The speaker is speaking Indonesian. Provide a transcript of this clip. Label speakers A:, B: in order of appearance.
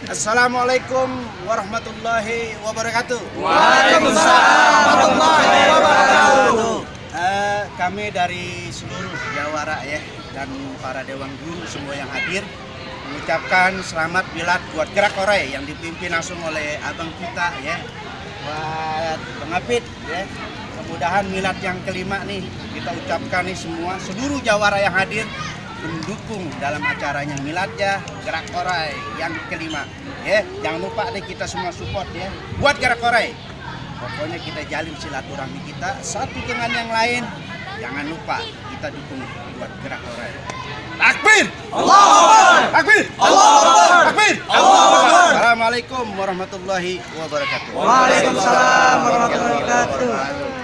A: Assalamualaikum warahmatullahi wabarakatuh.
B: Waalaikumsalam warahmatullahi wabarakatuh.
A: Kami dari seluruh Jawara ya dan para dewan guru semua yang hadir mengucapkan selamat milad buat Gerak Orai yang dipimpin langsung oleh abang kita ya, buat Bang Apit ya. Mudah-mudahan milad yang kelima nih kita ucapkan nih semua seluruh Jawara yang hadir mendukung dalam acaranya miladnya Gerak Orai yang kelima ya. Jangan lupa deh kita semua support ya buat Gerak Orai. Pokoknya kita jalin silaturahmi kita satu dengan yang lain. Jangan lupa kita dukung buat Gerak Orai. Takbir!
B: Allahu Akbar!
A: Takbir!
B: Allahu Akbar!
A: Takbir!
B: Allahu Akbar!
A: Assalamualaikum warahmatullahi wabarakatuh.
B: Waalaikumsalam warahmatullahi wabarakatuh.